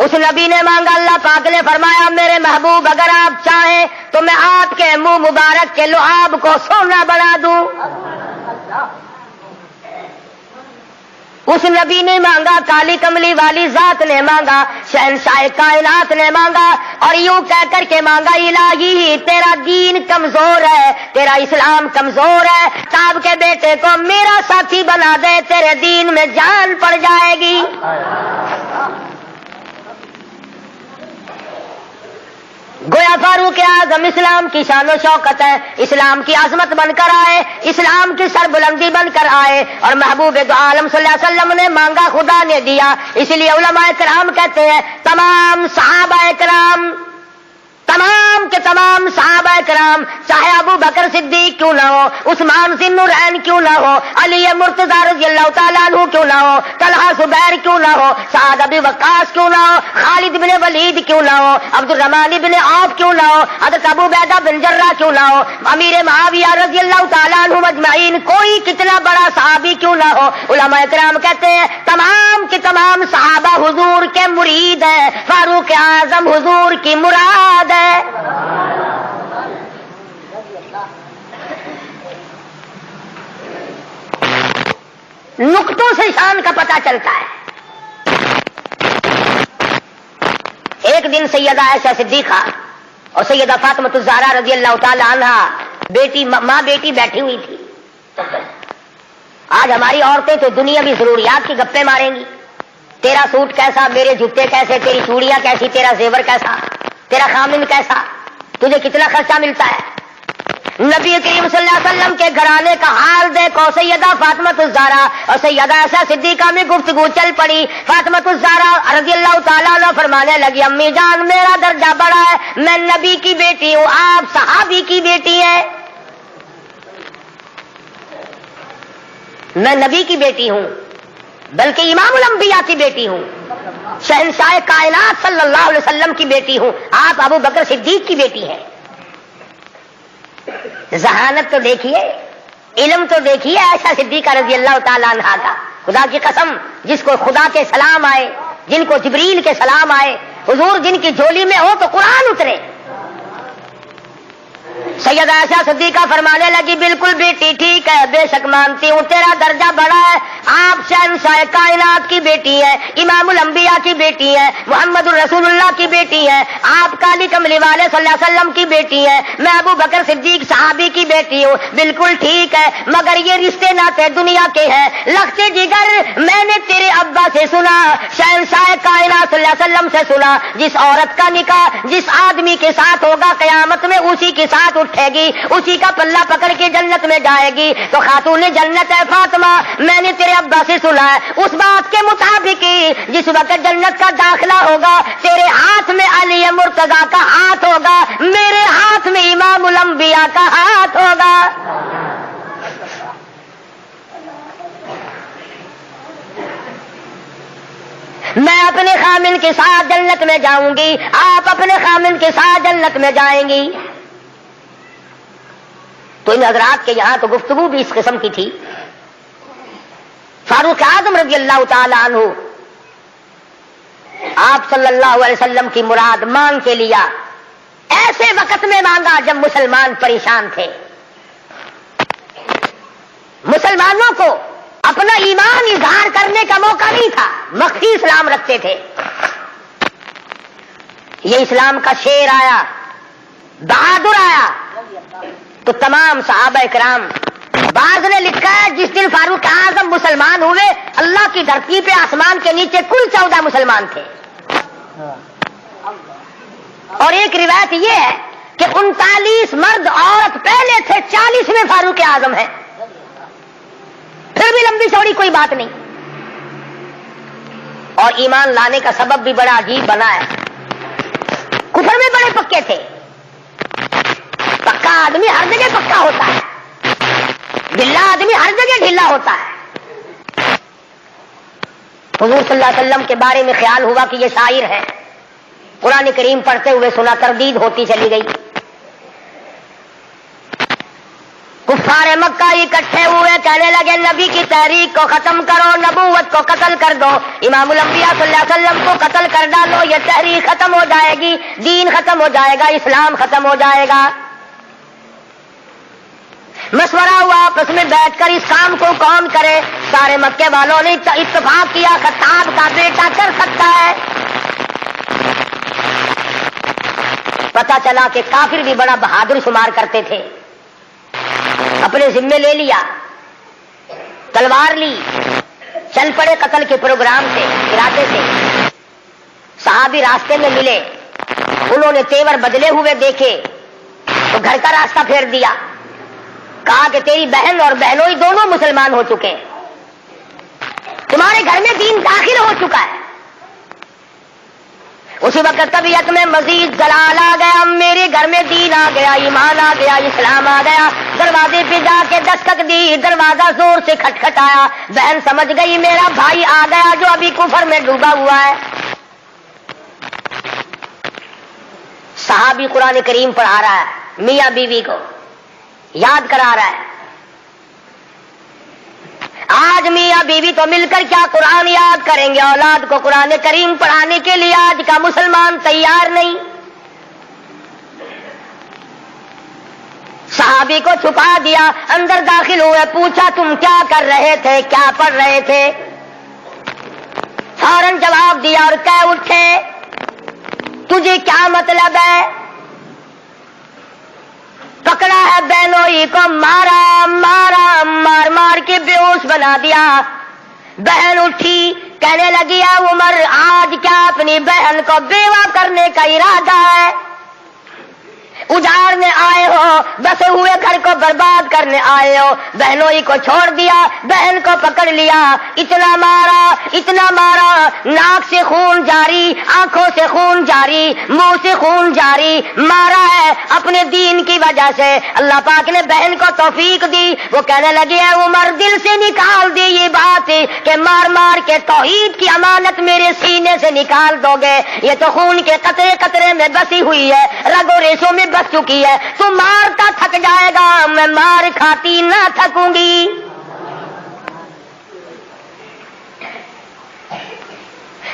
اس نبی نے مانگا، اللہ پاک نے فرمایا میرے محبوب اگر آپ چاہیں تو میں آپ کے منہ مبارک کے لعاب کو سونا بنا دوں۔ اس نبی نے مانگا، کالی کملی والی ذات نے مانگا، شہنشاہ کائنات نے مانگا، اور یوں کہہ کر کے مانگا الہی تیرا دین کمزور ہے، تیرا اسلام کمزور ہے، کعب کے بیٹے کو میرا ساتھی بنا دے، تیرے دین میں جان پڑ جائے گی۔ گویا فاروق اعظم اسلام کی شان و شوکت ہے، اسلام کی عظمت بن کر آئے، اسلام کی سربلندی بن کر آئے، اور محبوب دو عالم صلی اللہ علیہ وسلم نے مانگا خدا نے دیا۔ اس لیے علماء کرام کہتے ہیں تمام صحابہ کرام، تمام کے تمام صحابہ کرام، چاہے ابو بکر صدیق کیوں نہ ہو، عثمان ذی النورین کیوں نہ ہو، علی مرتضی رضی اللہ تعالیٰ عنہ کیوں نہ ہو، طلحہ زبیر کیوں نہ ہو، سعد بن وقاص کیوں نہ ہو، خالد بن ولید کیوں نہ ہو، عبد الرحمن بن عوف کیوں نہ ہو، حضرت ابو عبیدہ بن جراح کیوں نہ ہو، امیر معاویہ رضی اللہ تعالیٰ عنہ اجمعین، کوئی کتنا بڑا صحابی کیوں نہ ہو، علماء کرام کہتے ہیں تمام کے تمام صحابہ حضور کے مرید ہیں، فاروق اعظم حضور کی مراد ہے۔ نقطوں سے شان کا پتہ چلتا ہے۔ ایک دن سیدہ عائشہ صدیقہ اور سیدہ فاطمہ الزہرا رضی اللہ تعالی عنہا ماں بیٹی بیٹھی ہوئی تھی۔ آج ہماری عورتیں تو دنیاوی ضروریات کی گپیں ماریں گی، تیرا سوٹ کیسا، میرے جوتے کیسے، تیری چوڑیاں کیسی، تیرا زیور کیسا، تیرا خامن کیسا، تجھے کتنا خرچہ ملتا ہے۔ نبی کریم صلی اللہ علیہ وسلم کے گھرانے کا حال دیکھو۔ سیدہ فاطمہ الزہرا اور سیدہ عائشہ صدیقہ میں گفتگو چل پڑی۔ فاطمہ الزہرا رضی اللہ تعالیٰ عنہ فرمانے لگی امی جان میرا درجہ بڑا ہے، میں نبی کی بیٹی ہوں، آپ صحابی کی بیٹی ہیں، میں نبی کی بیٹی ہوں بلکہ امام الانبیاء کی بیٹی ہوں، شہنشاہ کائنات صلی اللہ علیہ وسلم کی بیٹی ہوں، آپ ابو بکر صدیق کی بیٹی ہیں۔ ذہانت تو دیکھیے، علم تو دیکھیے عائشہ صدیقہ رضی اللہ تعالیٰ عنہا کا۔ خدا کی قسم جس کو خدا کے سلام آئے، جن کو جبریل کے سلام آئے، حضور جن کی جھولی میں ہو تو قرآن اترے۔ سیدہ عائشہ صدیقہ فرمانے لگی بالکل بیٹی ٹھیک ہے، بے شک مانتی ہوں تیرا درجہ بڑا ہے، آپ شہنشاہ کائنات کی بیٹی ہے، امام الانبیاء کی بیٹی ہے، محمد الرسول اللہ کی بیٹی ہے، آپ کالی کملی والے صلی اللہ علیہ وسلم کی بیٹی ہے، میں ابو بکر صدیق صحابی کی بیٹی ہوں، بالکل ٹھیک ہے، مگر یہ رشتے ناتے دنیا کے ہیں، لخت جگر میں نے تیرے ابا سے سنا، شہنشاہ کائنات صلی اللہ علیہ وسلم سے سنا، جس عورت کا نکاح جس آدمی کے ساتھ ہوگا قیامت میں اسی کے ساتھ اٹھے گی، اسی کا پلہ پکڑ کے جنت میں جائے گی، تو خاتون جنت ہے فاطمہ، میں نے تیرے ابا سے سنا ہے اس بات کے مطابق جس وقت جنت کا داخلہ ہوگا تیرے ہاتھ میں علی مرتضی کا ہاتھ ہوگا، میرے ہاتھ میں امام الانبیاء کا ہاتھ ہوگا۔ میں اپنے خامن کے ساتھ جنت میں جاؤں گی، آپ اپنے خامن کے ساتھ جنت میں جائیں گی۔ تو ان حضرات کے یہاں تو گفتگو بھی اس قسم کی تھی۔ فاروق اعظم رضی اللہ تعالی عنہ آپ صلی اللہ علیہ وسلم کی مراد مانگ کے لیا، ایسے وقت میں مانگا جب مسلمان پریشان تھے، مسلمانوں کو اپنا ایمان اظہار کرنے کا موقع نہیں تھا، مخفی اسلام رکھتے تھے۔ یہ اسلام کا شیر آیا، بہادر آیا تو تمام صحابہ کرام، بعض نے لکھا ہے جس دن فاروق اعظم مسلمان ہوئے اللہ کی دھرتی پہ آسمان کے نیچے کل 14 مسلمان تھے، اور ایک روایت یہ ہے کہ 39 مرد عورت پہلے تھے، 40 میں فاروق اعظم ہے، پھر بھی لمبی چوڑی کوئی بات نہیں۔ اور ایمان لانے کا سبب بھی بڑا عجیب بنا ہے، کفر میں بڑے پکے تھے، پکا آدمی ہر جگہ پکا ہوتا ہے، ڈھلا آدمی ہر جگہ ڈھلا ہوتا ہے۔ حضور صلی اللہ علیہ وسلم کے بارے میں خیال ہوا کہ یہ شاعر ہے، قرآن کریم پڑھتے ہوئے سنا، تردید ہوتی چلی گئی۔ کفار مکہ اکٹھے ہوئے، کہنے لگے نبی کی تحریک کو ختم کرو، نبوت کو قتل کر دو، امام الانبیاء صلی اللہ علیہ وسلم کو قتل کر کر ڈالو، یہ تحریک ختم ہو جائے گی، دین ختم ہو جائے گا، اسلام ختم ہو جائے گا۔ مشورہ ہوا آپس میں بیٹھ کر اس کام کو کون کرے؟ سارے مکے والوں نے اتفاق کیا خطاب کا بیٹا کر سکتا ہے۔ پتا چلا کہ کافر بھی بڑا بہادر شمار کرتے تھے، اپنے ذمے لے لیا، تلوار لی، چل پڑے قتل کے پروگرام سے، ارادے سے۔ صحابی راستے میں ملے، انہوں نے تیور بدلے ہوئے دیکھے تو گھر کا راستہ پھیر دیا، کہا کہ تیری بہن اور بہنوئی دونوں مسلمان ہو چکے، تمہارے گھر میں دین داخل ہو چکا ہے۔ اسی وقت طبیعت میں مزید جلال آ گیا، میرے گھر میں دین آ گیا، ایمان آ گیا، اسلام آ گیا۔ دروازے پہ جا کے دستک دی، دروازہ زور سے کھٹکھٹایا، بہن سمجھ گئی میرا بھائی آ گیا جو ابھی کفر میں ڈوبا ہوا ہے۔ صحابی قرآن کریم پڑھا رہا ہے، میاں بیوی کو یاد کرا رہا ہے۔ آج میاں بیوی تو مل کر کیا قرآن یاد کریں گے، اولاد کو قرآن کریم پڑھانے کے لیے آج کا مسلمان تیار نہیں۔ صحابی کو چھپا دیا، اندر داخل ہوئے، پوچھا تم کیا کر رہے تھے، کیا پڑھ رہے تھے؟ فوراً جواب دیا اور کہہ اٹھے تجھے کیا مطلب ہے؟ پکڑا ہے بہنوئی کو، مارا مارا، مار مار کے بے ہوش بنا دیا۔ بہن اٹھی، کہنے لگی ہے عمر آج کیا اپنی بہن کو بیوہ کرنے کا ارادہ ہے؟ اجاڑنے آئے ہو، بسے ہوئے گھر کو برباد کرنے آئے ہو۔ بہنوئی کو چھوڑ دیا، بہن کو پکڑ لیا، اتنا مارا، ناک سے خون جاری، آنکھوں سے خون جاری، منہ سے خون جاری، مارا ہے اپنے دین کی وجہ سے۔ اللہ پاک نے بہن کو توفیق دی، وہ کہنے لگی ہے عمر دل سے نکال دی یہ بات کہ مار مار کے توحید کی امانت میرے سینے سے نکال دو گے، یہ تو خون کے قطرے قطرے میں بسی ہوئی ہے، رگوں ریشوں میں بس چکی ہے، تو مارتا تھک جائے گا، میں مار کھاتی نہ تھکوں گی۔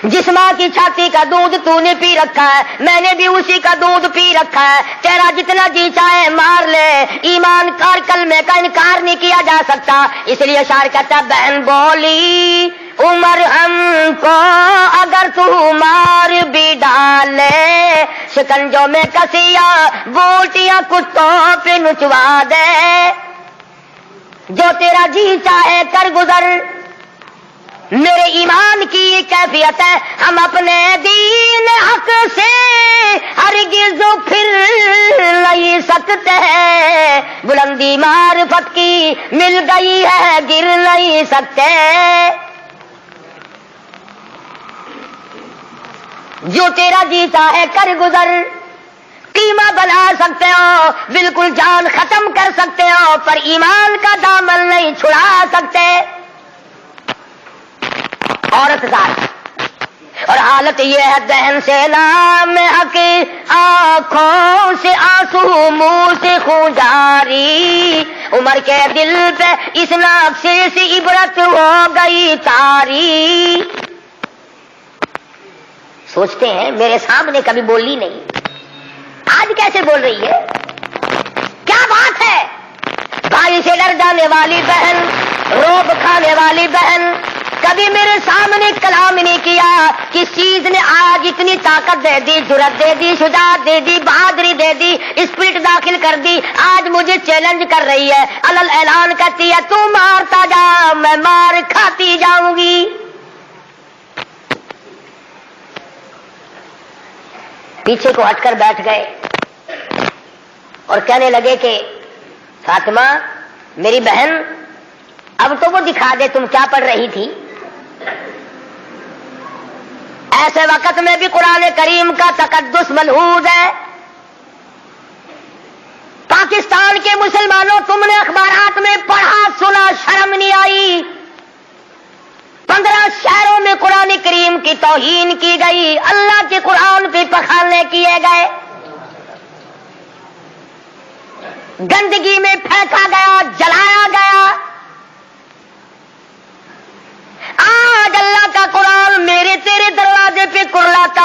جس ماں کی چھاتی کا دودھ تو نے پی رکھا ہے، میں نے بھی اسی کا دودھ پی رکھا ہے، تیرا جتنا جی چاہے مار لے، ایمان کار کلمے کا انکار نہیں کیا جا سکتا۔ اس لیے شاعر کہتا بہن بولی عمر ہم کو اگر تو مار بھی ڈالے، شکنجوں میں کسیا بوٹیاں کتوں پہ نچوا دے، جو تیرا جی چاہے کر گزر۔ میرے ایمان کی یہ کیفیت ہے، ہم اپنے دین حق سے ہرگز پھر نہیں سکتے ہیں، بلندی معرفت کی مل گئی ہے گر نہیں سکتے، جو تیرا جی چاہے کر گزر۔ قیمہ بنا سکتے ہو، بالکل جان ختم کر سکتے ہو، پر ایمان کا دامن نہیں چھڑا سکتے۔ عورت ذات اور حالت یہ ہے بہن سے نام حق، آنکھوں سے آنسو منہ سے خون جاری، عمر کے دل پہ اس نقشے سے عبرت ہو گئی تاری۔ سوچتے ہیں میرے سامنے کبھی بولی نہیں، آج کیسے بول رہی ہے، کیا بات ہے؟ بھائی سے ڈر جانے والی بہن، روب کھانے والی بہن، کبھی میرے سامنے کلام نہیں کیا۔ کس چیز نے آج اتنی طاقت دے دی، جرأت دے دی، شجاعت دے دی، بہادری دے دی، اسپرٹ داخل کر دی، آج مجھے چیلنج کر رہی ہے، علل اعلان کرتی ہے تو مارتا جا میں مار کھاتی جاؤں گی۔ پیچھے کو ہٹ کر بیٹھ گئے اور کہنے لگے کہ فاطمہ میری بہن اب تو وہ دکھا دے تم کیا پڑھ رہی تھی۔ ایسے وقت میں بھی قرآن کریم کا تقدس ملحوظ ہے۔ پاکستان کے مسلمانوں تم نے اخبارات میں پڑھا سنا، شرم نہیں آئی؟ 15 شہروں میں قرآن کریم کی توہین کی گئی، اللہ کے قرآن پہ پخانے کیے گئے، گندگی میں پھینکا گیا، جلایا گیا۔ آج اللہ کا قرآن میرے تیرے دروازے پہ کرلاتا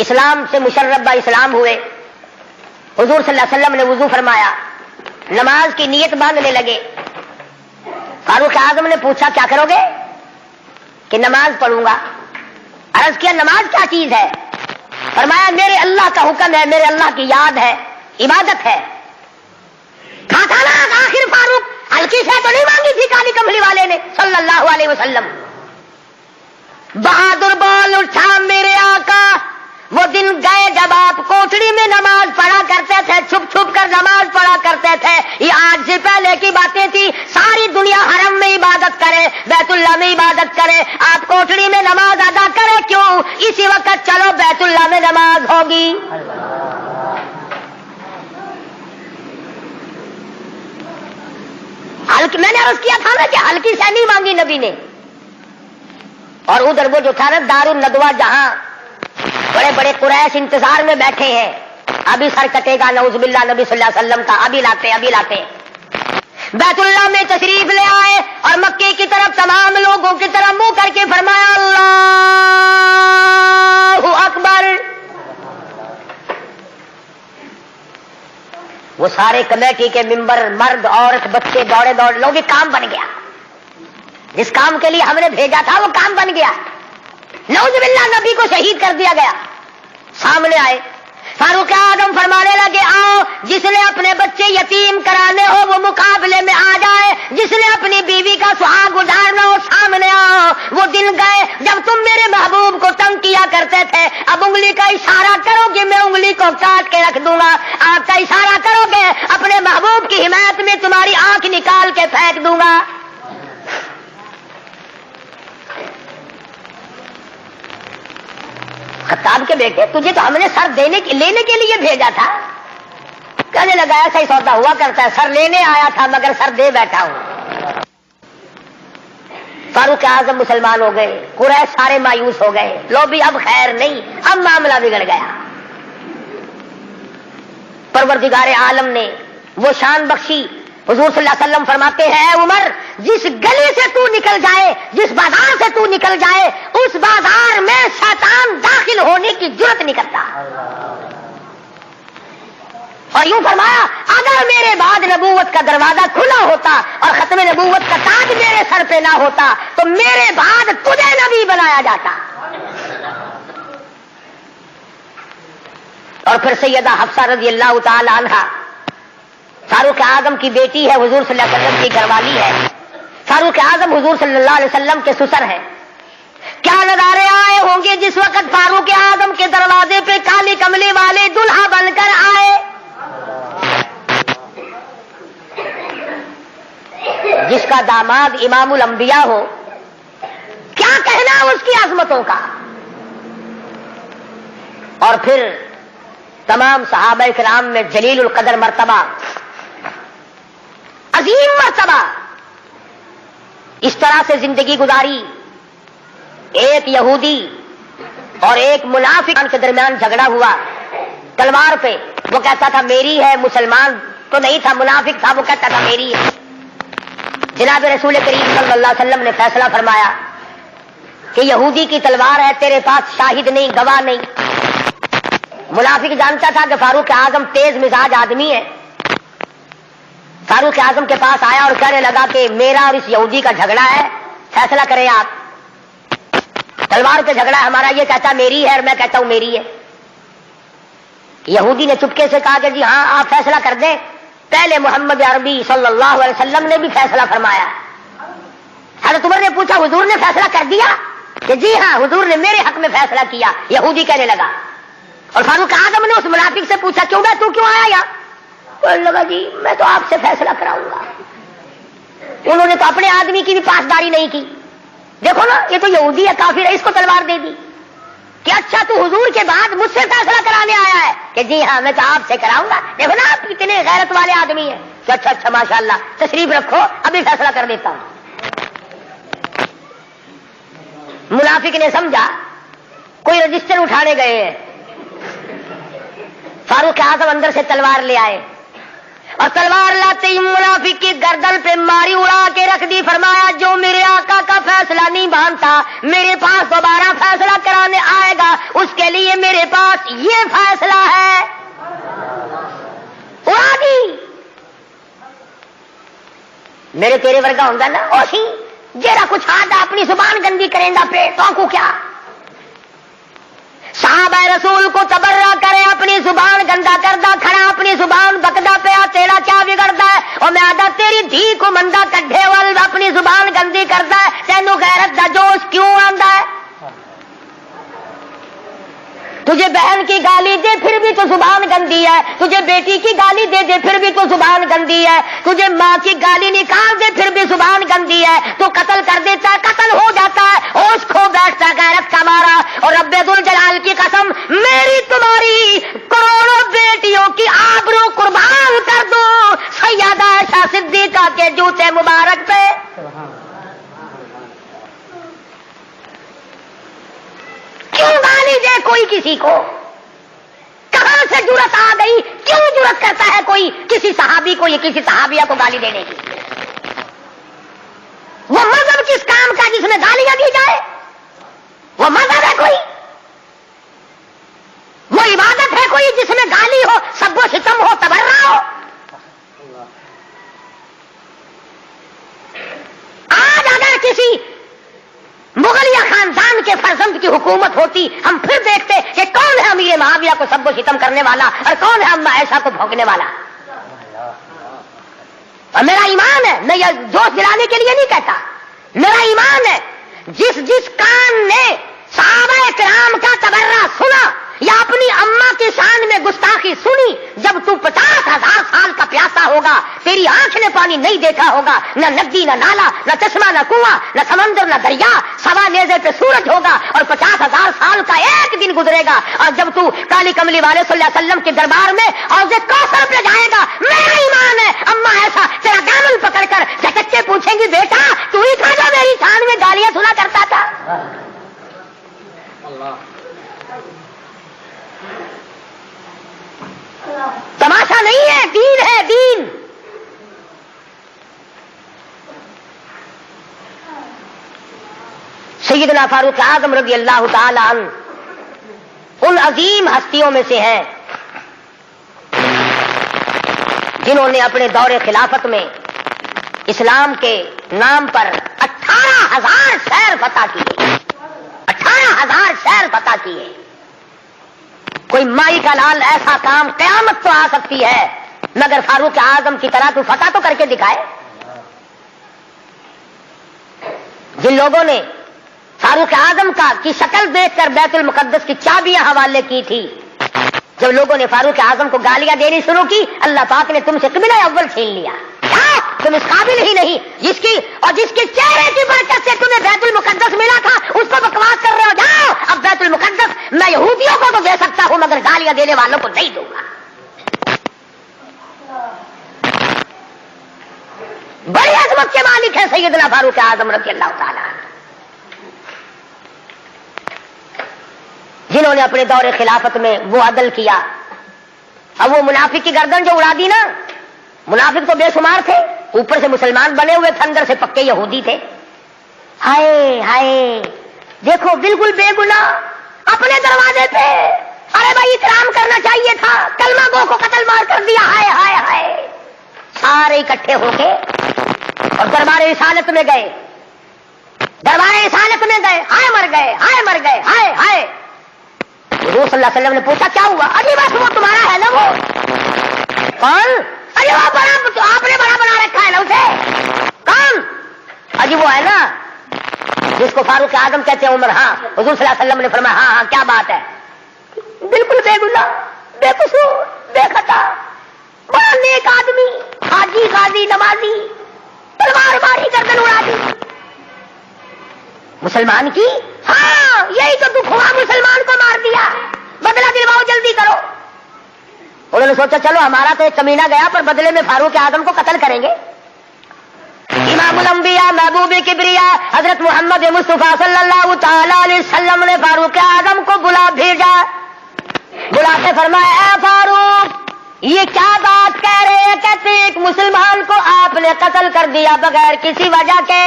اسلام سے مشرف با اسلام ہوئے، حضور صلی اللہ علیہ وسلم نے وضو فرمایا، نماز کی نیت باندھنے لگے۔ فاروق اعظم نے پوچھا کیا کرو گے؟ کہ نماز پڑھوں گا۔ عرض کیا نماز کیا چیز ہے؟ فرمایا میرے اللہ کا حکم ہے، میرے اللہ کی یاد ہے، عبادت ہے۔ کہا تھا نا آخر فاروق ہلکی سے تو نہیں مانگی تھی کالی کملی والے نے صلی اللہ علیہ وسلم۔ بہادر بول اٹھا میرے آقا، وہ دن گئے جب آپ کوٹڑی میں نماز پڑھا کرتے تھے، چھپ چھپ کر نماز پڑھا کرتے تھے۔ یہ آج سے پہلے کی باتیں تھی، ساری دنیا حرم میں عبادت کرے، بیت اللہ میں عبادت کرے، آپ کوٹڑی میں نماز ادا کرے کیوں؟ اسی وقت چلو بیت اللہ میں نماز ہوگی۔ میں نے عرض کیا تھا نا کہ ہلکی سے نہیں مانگی نبی نے۔ اور ادھر وہ جو تھا نا دار الندوہ، جہاں بڑے بڑے قریش انتظار میں بیٹھے ہیں، ابھی سر کٹے گا نعوذ باللہ نبی صلی اللہ علیہ وسلم کا، ابھی لاتے بیت اللہ میں تشریف لے آئے اور مکے کی طرف تمام لوگوں کی طرف منہ کر کے فرمایا اللہ اکبر۔ وہ سارے کمیٹی کے ممبر، مرد عورت بچے دوڑے لوگ، کام بن گیا۔ جس کام کے لیے ہم نے بھیجا تھا وہ کام بن گیا۔ نعوذ باللہ نبی کو شہید کر دیا گیا۔ سامنے آئے فاروق اعظم فرمانے لگے آؤ، جس نے اپنے بچے یتیم کرانے ہو وہ مقابلے میں آ جائے، جس نے اپنی بیوی کا سہاگ گزارنا ہو سامنے آؤ۔ وہ دن گئے جب تم میرے محبوب کو تنگ کیا کرتے تھے، اب انگلی کا اشارہ کرو گے میں انگلی کو کاٹ کے رکھ دوں گا، آپ کا اشارہ کرو گے اپنے محبوب کی حمایت میں تمہاری آنکھ نکال کے پھینک دوں گا۔ خطاب کے بیٹے تجھے تو ہم نے سر لینے کے لیے بھیجا تھا۔ کہنے لگا ایسا ہی سودا ہوا کرتا ہے، سر لینے آیا تھا مگر سر دے بیٹھا ہوں۔ فاروق اعظم مسلمان ہو گئے، قریش سارے مایوس ہو گئے، لو بھی اب خیر نہیں، اب معاملہ بگڑ گیا۔ پروردگار عالم نے وہ شان بخشی، حضور صلی اللہ علیہ وسلم فرماتے ہیں اے عمر، جس گلی سے تو نکل جائے، جس بازار سے تو نکل جائے، اس بازار میں شیطان داخل ہونے کی جرأت نہیں کرتا۔ اور یوں فرمایا اگر میرے بعد نبوت کا دروازہ کھلا ہوتا اور ختم نبوت کا تاج میرے سر پہ نہ ہوتا تو میرے بعد تجھے نبی بنایا جاتا۔ اور پھر سیدہ حفصہ رضی اللہ تعالی عنہا فاروق اعظم کی بیٹی ہے، حضور صلی اللہ علیہ وسلم کی گھر والی ہے۔ فاروق اعظم حضور صلی اللہ علیہ وسلم کے سسر ہیں۔ کیا نظارے آئے ہوں گے جس وقت فاروق اعظم کے دروازے پہ کالی کملی والے دلہا بن کر آئے۔ جس کا داماد امام الانبیاء ہو، کیا کہنا اس کی عظمتوں کا۔ اور پھر تمام صحابہ کرام میں جلیل القدر مرتبہ، عظیم مرتبہ، اس طرح سے زندگی گزاری۔ ایک یہودی اور ایک منافق کے درمیان جھگڑا ہوا تلوار پہ، وہ کہتا تھا میری ہے، مسلمان تو نہیں تھا، منافق تھا، وہ کہتا تھا میری ہے۔ جناب رسول کریم صلی اللہ علیہ وسلم نے فیصلہ فرمایا کہ یہودی کی تلوار ہے، تیرے پاس شاہد نہیں، گواہ نہیں۔ منافق جانتا تھا کہ فاروق اعظم تیز مزاج آدمی ہے، فاروق اعظم کے پاس آیا اور کہنے لگا کہ میرا اور اس یہودی کا جھگڑا ہے، فیصلہ کریں آپ۔ تلوار پہ جھگڑا ہے ہمارا، یہ کہتا میری ہے اور میں کہتا ہوں میری ہے۔ یہودی نے چپکے سے کہا کہ جی ہاں آپ فیصلہ کر دیں۔ پہلے محمد عربی صلی اللہ علیہ وسلم نے بھی فیصلہ فرمایا۔ حضرت عمر نے پوچھا حضور نے فیصلہ کر دیا؟ کہ جی ہاں حضور نے میرے حق میں فیصلہ کیا۔ یہودی کہنے لگا، اور فاروق اعظم نے اس منافق سے پوچھا کیوں بھائی تو کیوں آیا یہاں؟ کہنے لگا جی میں تو آپ سے فیصلہ کراؤں گا۔ انہوں نے تو اپنے آدمی کی بھی پاسداری نہیں کی۔ دیکھو نا یہ تو یہودی ہے، کافر ہے، اس کو تلوار دے دی کہ اچھا تو حضور کے بعد مجھ سے فیصلہ کرانے آیا ہے؟ کہ جی ہاں میں تو آپ سے کراؤں گا۔ دیکھو نا آپ کتنے غیرت والے آدمی ہیں۔ کہ اچھا اچھا ماشاءاللہ، تشریف رکھو ابھی فیصلہ کر دیتا ہوں۔ منافق نے سمجھا کوئی رجسٹر اٹھانے گئے ہیں۔ فاروق اعظم اندر سے تلوار لے آئے اور تلوار لاتے ہی منافق کی گردن پہ ماری، اڑا کے رکھ دی۔ فرمایا جو میرے آقا کا فیصلہ نہیں مانتا، میرے پاس دوبارہ فیصلہ کرانے آئے گا، اس کے لیے میرے پاس بس یہ فیصلہ ہے، اڑا دی۔ میرے تیرے ورگا ہوں گا نا اوشی جیرا کچھ آدھا اپنی زبان گندی کریں گا پہ تو کو کیا؟ صحابہ رسول کو تبرہ کرے اپنی زبان گندا کردہ کھڑا اپنی زبان بکدا پیا، تیرا کیا بگڑتا ہے؟ اور میں آدھا تیری دھی کو مندہ کڈھے وال اپنی زبان گندی کرتا ہے، تینوں غیرت دا جوش کیوں آندا ہے؟ تجھے بہن کی گالی دے پھر بھی تو زبان گندی ہے، تجھے بیٹی کی گالی دے دے پھر بھی تو زبان گندی ہے، تجھے ماں کی گالی نکال دے پھر بھی زبان گندی ہے، تو قتل کر دیتا ہے، قتل ہو جاتا ہے، ہوش کھو بیٹھتا ہے غیرت کا مارا۔ اور رب ذوالجلال کی قسم میری تمہاری کروڑوں بیٹیوں کی آبرو قربان کر دو سیدہ عائشہ صدیقہ کے جوتے مبارک پہ۔ کیوں گالی دے کوئی کسی کو؟ کہاں سے جرت آ گئی؟ کیوں جرت کرتا ہے کوئی کسی صحابی کو یا کسی صحابیہ کو گالی دینے کی؟ وہ مذہب کس کام کا جس میں گالیاں دی جائے؟ وہ مذہب ہے کوئی؟ وہ عبادت ہے کوئی جس میں گالی ہو، سب و ستم ہو، تبرہ ہو؟ آج اگر کسی مغلیہ خاندان کے فرزند کی حکومت ہوتی ہم پھر دیکھتے کہ کون ہے امیر معاویہ کو سب و ستم کرنے والا اور کون ہے اما عائشہ کو بھونکنے والا۔ اور میرا ایمان ہے، میں یہ جوش دلانے کے لیے نہیں کہتا، میرا ایمان ہے جس کان نے صحابہ کرام کا تبرہ سنا یا اپنی اماں کی شان میں گستاخی سنی، جب تو 50,000 سال کا پیاسا ہوگا، تیری آنکھ نے پانی نہیں دیکھا ہوگا، نہ ندی نہ نالا نہ چشمہ نہ کنواں نہ سمندر نہ دریا، سوا نیزے پہ سورج ہوگا اور 50,000 سال کا ایک دن گزرے گا، اور جب تو کالی کملی والے صلی اللہ علیہ وسلم کے دربار میں حوض کوثر پہ جائے گا، میرا ایمان ہے اما ایسا تیرا دامن پکڑ کر جھٹک کے پوچھیں گی بیٹا تو ہی تھا جو میری شان میں گالیاں سنا کرتا تھا۔ تماشا نہیں ہے، دین ہے، دین۔ سیدنا فاروق اعظم رضی اللہ تعالی عنہ ان عظیم ہستیوں میں سے ہیں جنہوں نے اپنے دور خلافت میں اسلام کے نام پر 18,000 شہر فتح کیے، 18,000 شہر فتح کیے۔ کوئی مائی کا لال ایسا کام قیامت تو آ سکتی ہے مگر فاروق اعظم کی طرح تو فتح تو کر کے دکھائے۔ جن لوگوں نے فاروق اعظم کی شکل دیکھ کر بیت المقدس کی چابیاں حوالے کی تھی، جب لوگوں نے فاروق اعظم کو گالیاں دینی شروع کی، اللہ پاک نے تم سے قبلہ اول چھین لیا، تم اس قابل ہی نہیں، جس کے چہرے کی برکت سے تمہیں بیت المقدس ملا تھا اس کو بکواس کر رہے ہو، جاؤ اب بیت المقدس میں یہودیوں کو تو دے سکتا ہوں مگر گالیاں دینے والوں کو نہیں دوں گا۔ بڑی عظمت کے مالک ہے سیدنا فاروق اعظم رضی اللہ تعالیٰ عنہ، جنہوں نے اپنے دور خلافت میں وہ عدل کیا۔ اب وہ منافق کی گردن جو اڑا دی نا، منافق تو بے شمار تھے، اوپر سے مسلمان بنے ہوئے تھے، اندر سے پکے یہودی تھے۔ ہائے ہائے دیکھو بالکل بے گناہ اپنے دروازے پہ، ارے بھائی اکرام کرنا چاہیے تھا، کلمہ گو کو قتل مار کر دیا، ہائے ہائے ہائے۔ سارے اکٹھے ہو کے اور دربار رسالت میں گئے، دربار رسالت میں گئے، ہائے مر گئے، ہائے مر گئے، ہائے ہائے۔ حضور صلی اللہ علیہ وسلم نے پوچھا کیا ہوا؟ ابھی بس وہ تمہارا ہے نا، وہ کون؟ ارے وہ بڑا آپ نے بڑا رکھا ہے نا اسے، کون؟ اجی وہ ہے نا جس کو فاروق اعظم کہتے ہیں، عمر۔ ہاں حضور صلی اللہ علیہ وسلم نے فرمایا ہاں ہاں کیا بات ہے؟ بالکل بے گناہ، بے قصور، بے خطا، بڑا نیک آدمی، حاجی غازی نمازی، تلوار ماری گردن اڑا دی مسلمان کی۔ ہاں یہی تو دکھ ہوا، مسلمان کو مار دیا، بدلہ دلواؤ جلدی کرو۔ انہوں نے سوچا چلو ہمارا تو ایک کمینہ گیا پر بدلے میں فاروق اعظم کو قتل کریں گے۔ امام الانبیاء محبوب کبریا حضرت محمد مصطفیٰ صلی اللہ تعالی علیہ وسلم نے فاروق اعظم کو بلا بھیجا، بلا کے فرمایا اے فاروق یہ کیا بات کہہ رہے ہیں؟ کہتے ایک مسلمان کو آپ نے قتل کر دیا بغیر کسی وجہ کے۔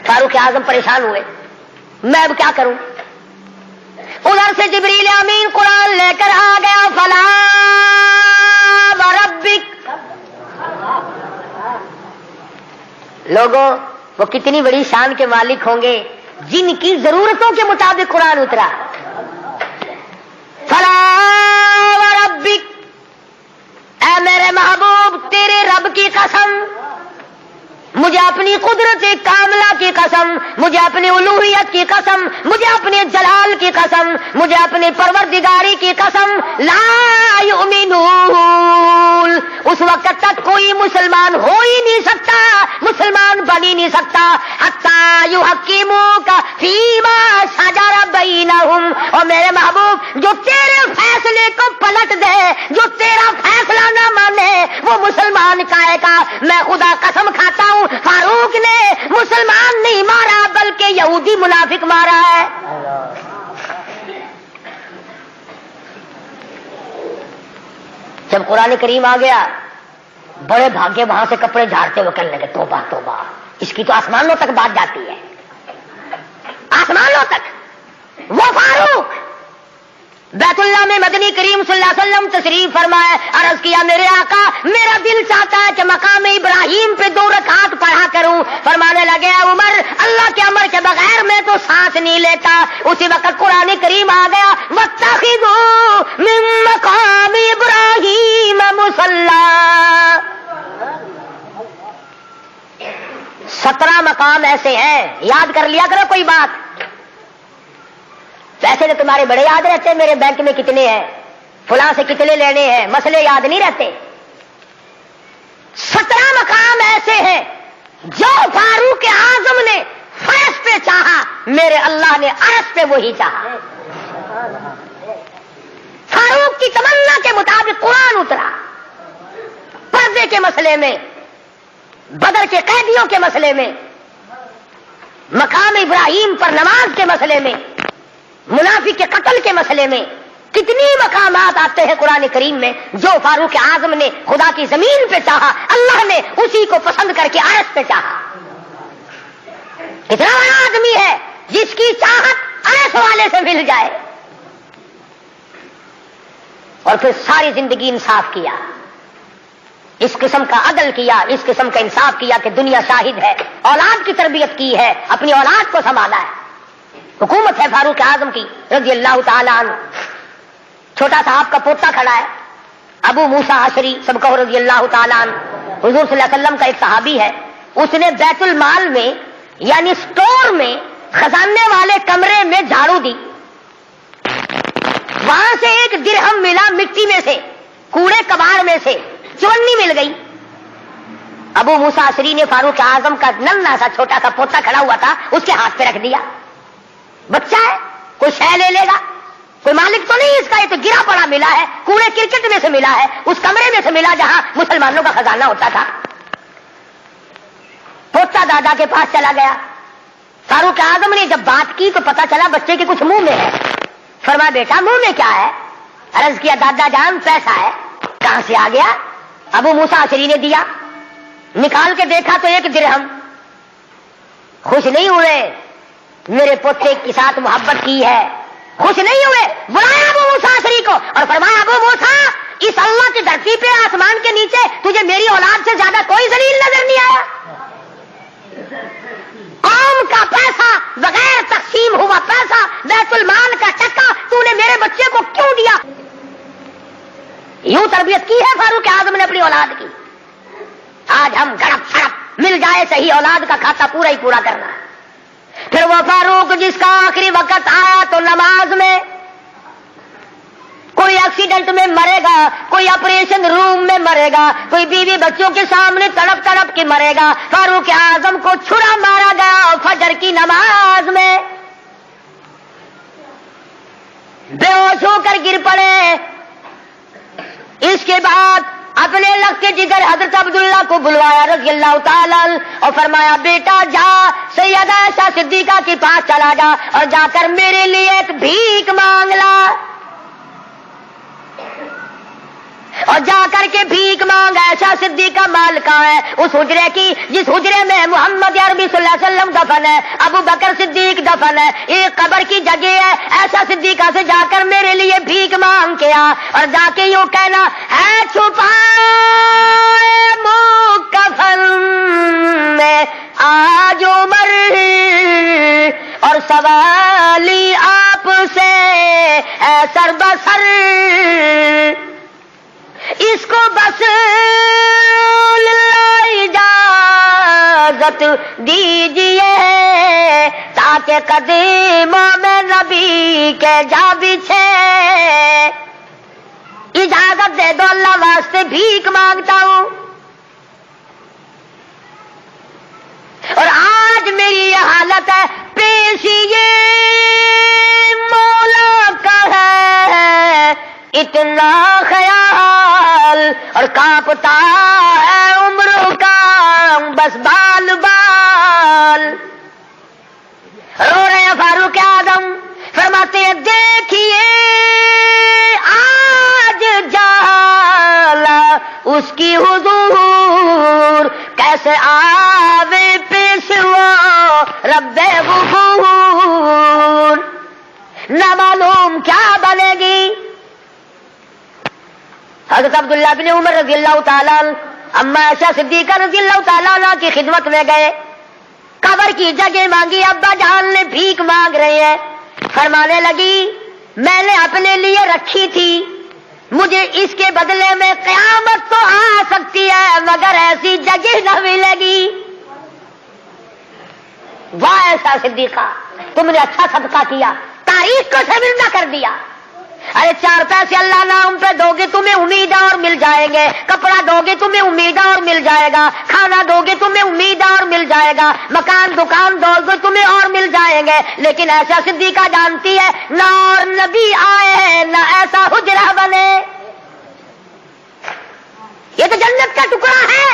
فاروق اعظم پریشان ہوئے، میں اب کیا کروں؟ آسمان سے جبریل امین قرآن لے کر آ گیا. فلا وربک. لوگوں وہ کتنی بڑی شان کے مالک ہوں گے جن کی ضرورتوں کے مطابق قرآن اترا. فلا وربک، اے میرے محبوب تیرے رب کی قسم، مجھے اپنی قدرت کاملہ کی قسم، مجھے اپنی الوہیت کی قسم، مجھے اپنے جلال کی قسم، مجھے اپنی پروردگاری کی قسم، لا یؤمنون، اس وقت تک کوئی مسلمان ہو ہی نہیں سکتا، مسلمان بن ہی نہیں سکتا، حتی یحکموک فیما شجر بینہم. اور میرے محبوب جو تیرے فیصلے کو پلٹ دے، جو تیرا فیصلہ نہ مانے، وہ مسلمان کہے گا. میں خدا قسم کھاتا ہوں فاروق نے مسلمان نہیں مارا بلکہ یہودی منافق مارا ہے. جب قرآن کریم آ گیا بڑے بھاگے وہاں سے کپڑے جھاڑتے ہوئے کہنے لگے توبہ توبہ، اس کی تو آسمانوں تک بات جاتی ہے، آسمانوں تک. وہ فاروق بیت اللہ میں مدنی کریم صلی اللہ علیہ وسلم تشریف فرمائے. عرض کیا میرے آقا میرا دل چاہتا ہے کہ مقام ابراہیم پہ 2 رکعات پڑھا کروں. فرمانے لگے عمر اللہ کے امر کے بغیر میں تو سانس نہیں لیتا. اسی وقت قرآن کریم آ گیا واتخذوا من مقام ابراہیم مصلی. 17 مقام ایسے ہیں، یاد کر لیا کرو کوئی بات. پیسے تو تمہارے بڑے یاد رہتے ہیں، میرے بینک میں کتنے ہیں، فلاں سے کتنے لینے ہیں، مسئلے یاد نہیں رہتے. 17 مقام ایسے ہیں جو فاروق اعظم نے فرش پہ چاہا، میرے اللہ نے عرش پہ وہی چاہا. فاروق کی تمنا کے مطابق قرآن اترا. پردے کے مسئلے میں، بدر کے قیدیوں کے مسئلے میں، مقام ابراہیم پر نماز کے مسئلے میں، منافق کے قتل کے مسئلے میں، کتنی مقامات آتے ہیں قرآن کریم میں جو فاروق اعظم نے خدا کی زمین پہ چاہا، اللہ نے اسی کو پسند کر کے عرش پہ چاہا. اتنا بڑا آدمی ہے جس کی چاہت عرش والے سے مل جائے. اور پھر ساری زندگی انصاف کیا، اس قسم کا عدل کیا، اس قسم کا انصاف کیا کہ دنیا شاہد ہے. اولاد کی تربیت کی ہے، اپنی اولاد کو سنبھالا ہے. حکومت ہے فاروق اعظم کی رضی اللہ تعالیٰ عنہ. چھوٹا سا آپ کا پوتا کھڑا ہے ابو موسیٰ اشعری سب کہو رضی اللہ تعالیٰ عنہ. حضور صلی اللہ علیہ وسلم کا ایک صحابی ہے، اس نے بیت المال میں یعنی سٹور میں خزانے والے کمرے میں جھاڑو دی، وہاں سے ایک درہم ملا مٹی میں سے، کوڑے کباڑ میں سے چونی مل گئی. ابو موسیٰ اشعری نے فاروق اعظم کا ننھا سا چھوٹا سا پوتا کھڑا ہوا تھا اس کے ہاتھ پہ رکھ دیا. بچہ ہے، کوئی شے لے لے گا، کوئی مالک تو نہیں اس کا، یہ تو گرا پڑا ملا ہے، کوڑے کرکٹ میں سے ملا ہے، اس کمرے میں سے ملا جہاں مسلمانوں کا خزانہ ہوتا تھا. پوتا دادا کے پاس چلا گیا. فاروق اعظم نے جب بات کی تو پتا چلا بچے کے کچھ منہ میں ہے. فرمایا بیٹا منہ میں کیا ہے؟ عرض کیا دادا جان پیسہ ہے. کہاں سے آ گیا؟ ابو موسیٰ اشعری نے دیا. نکال کے دیکھا تو 1 درہم. خوش نہیں ہوئے، میرے پوتے کے ساتھ محبت کی ہے، خوش نہیں ہوئے. بلایا ابو موسیٰ اشعری کو اور فرمایا ابو موسیٰ اس اللہ کی دھرتی پہ آسمان کے نیچے تجھے میری اولاد سے زیادہ کوئی ذلیل نظر نہیں آیا؟ قوم کا پیسہ، بغیر تقسیم ہوا پیسہ، بیت المال کا ٹکا تو نے میرے بچے کو کیوں دیا؟ یوں تربیت کی ہے فاروق اعظم نے اپنی اولاد کی. آج ہم گڑپ سڑپ مل جائے صحیح اولاد کا کھاتا پورا ہی پورا کرنا. پھر وہ فاروق جس کا آخری وقت آیا تو نماز میں، کوئی ایکسیڈنٹ میں مرے گا، کوئی آپریشن روم میں مرے گا، کوئی بیوی بچوں کے سامنے تڑپ تڑپ کے مرے گا. فاروق اعظم کو چھڑا مارا گیا فجر کی نماز میں، بے ہوش ہو کر گر پڑے. اس کے بعد اپنے لخت جگر حضرت عبداللہ کو بلوایا رضی اللہ تعالیٰ اور فرمایا بیٹا جا سیدہ عائشہ صدیقہ کے پاس چلا جا اور جا کر میرے لیے ایک بھیک مانگ لا. اور جا کر کے بھیک مانگ عائشہ صدیقہ مالکہ ہے اس حجرے کی جس حجرے میں محمد عربی صلی اللہ علیہ وسلم دفن ہے، ابو بکر صدیق دفن ہے، ایک قبر کی جگہ ہے، عائشہ صدیقہ سے جا کر میرے لیے بھیک مانگ کے آ، اور جا کے یوں کہنا ہے چھپائے کفن میں آج عمر اور سوالی آپ سے اے سر بسر، اس کو بس اجازت دیجیے تاکہ قدموں میں نبی کے جا بچھے، اجازت دے دو اللہ واسطے بھیک مانگتا ہوں۔ اور آج میری یہ حالت ہے، پیش یہ مولا کا ہے اتنا خیال، اور کانپتا ہے عمر کا بس بال بال۔ رو رہے ہیں فاروق اعظم، فرماتے ہیں دیکھیے آج جالا اس کی حضور کیسے آوے پیشوا رب غفور، نہ معلوم کیا بنے گی۔ حضرت عبداللہ بن عمر رضی اللہ تعالیٰ اما عائشہ صدیقہ رضی اللہ تعالیٰ عنہ کی خدمت میں گئے، قبر کی جگہ مانگی، ابا جان نے بھیک مانگ رہے ہیں، فرمانے لگی میں نے اپنے لیے رکھی تھی، مجھے اس کے بدلے میں قیامت تو آ سکتی ہے مگر ایسی جگہ نہ ملے گی۔ واہ ایسا صدیقہ، تم نے اچھا صدقہ کیا، تاریخ کو شرمندہ کر دیا۔ ارے 4 پیسے اللہ نام پہ دو گے تمہیں امید اور مل جائیں گے، کپڑا دو گے تمہیں امید اور مل جائے گا، کھانا دو گے تمہیں امید اور مل جائے گا، مکان دکان دو گے تمہیں اور مل جائیں گے، لیکن ایسا صدیقہ جانتی ہے نہ اور نبی آئے نہ ایسا حجرہ بنے، یہ تو جنت کا ٹکڑا ہے۔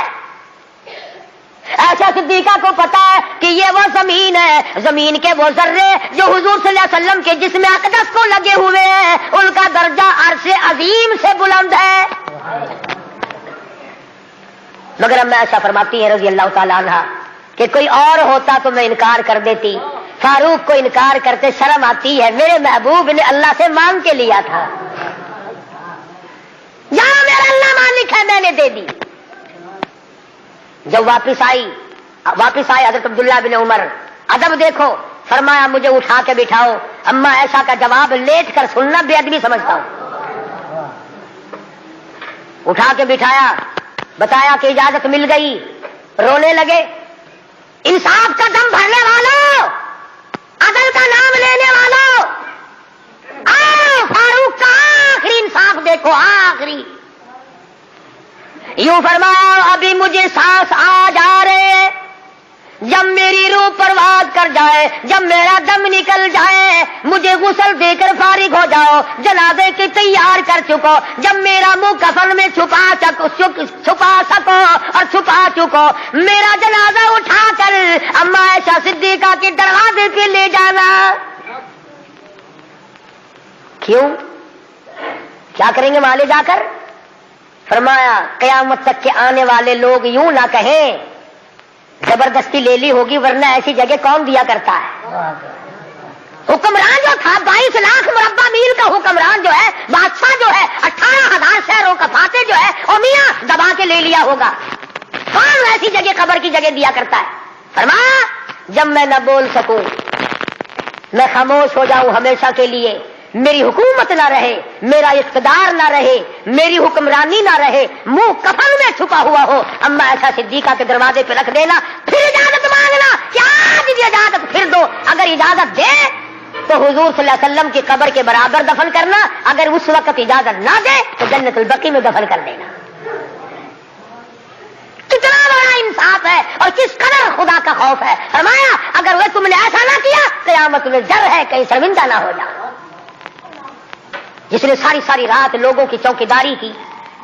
ایسا صدیقہ کو پتا ہے کہ یہ وہ زمین ہے، زمین کے وہ ذرے جو حضور صلی اللہ علیہ وسلم کے جسم اقدس کو لگے ہوئے ہیں، ان کا درجہ عرش عظیم سے بلند ہے۔ مگر اب میں ایسا فرماتی ہے رضی اللہ تعالیٰ عنہ کہ کوئی اور ہوتا تو میں انکار کر دیتی، فاروق کو انکار کرتے شرم آتی ہے، میرے محبوب نے اللہ سے مانگ کے لیا تھا، یہاں میرا اللہ مالک ہے میں نے دے دی۔ جب واپس آئے حضرت عبداللہ بن عمر، ادب دیکھو، فرمایا مجھے اٹھا کے بٹھاؤ، اما ایسا کا جواب لیٹ کر سننا بے ادبی سمجھتا ہوں۔ اٹھا کے بٹھایا، بتایا کہ اجازت مل گئی، رونے لگے۔ انصاف کا دم بھرنے والوں، عدل کا نام لینے والوں، آؤ فاروق کا آخری انصاف دیکھو، آخری۔ یوں فرمایا ابھی مجھے سانس آ جا رہے ہیں، جب میری روح پرواز کر جائے، جب میرا دم نکل جائے، مجھے غسل دے کر فارغ ہو جاؤ، جنازے کی تیار کر چکو، جب میرا منہ کفن میں چھپا سکو اور چھپا چکو، میرا جنازہ اٹھا کر اما عائشہ صدیقہ کے دروازے پہ لے جانا۔ کیوں؟ کیا کریں گے وہاں لے جا کر؟ فرمایا قیامت تک کے آنے والے لوگ یوں نہ کہیں زبردستی لے لی ہوگی، ورنہ ایسی جگہ کون دیا کرتا ہے۔ حکمران جو تھا 22 لاکھ مربع میل کا حکمران جو ہے، بادشاہ جو ہے 18,000 شہروں کا فاتح جو ہے، او میاں دبا کے لے لیا ہوگا، کون ایسی جگہ قبر کی جگہ دیا کرتا ہے۔ فرمایا جب میں نہ بول سکوں، میں خاموش ہو جاؤں ہمیشہ کے لیے، میری حکومت نہ رہے، میرا اقتدار نہ رہے، میری حکمرانی نہ رہے، منہ کفن میں چھپا ہوا ہو، اما ایسا صدیقہ کے دروازے پہ رکھ دینا، پھر اجازت مانگنا کہ آج بھی اجازت پھر دو، اگر اجازت دے تو حضور صلی اللہ علیہ وسلم کی قبر کے برابر دفن کرنا، اگر اس وقت اجازت نہ دے تو جنت البقیع میں دفن کر دینا۔ کتنا بڑا انصاف ہے اور کس قدر خدا کا خوف ہے۔ فرمایا اگر وہ تم نے ایسا نہ کیا قیامت میں ڈر ہے کہیں شرمندہ نہ ہو جاؤ۔ جس نے ساری ساری رات لوگوں کی چوکیداری کی،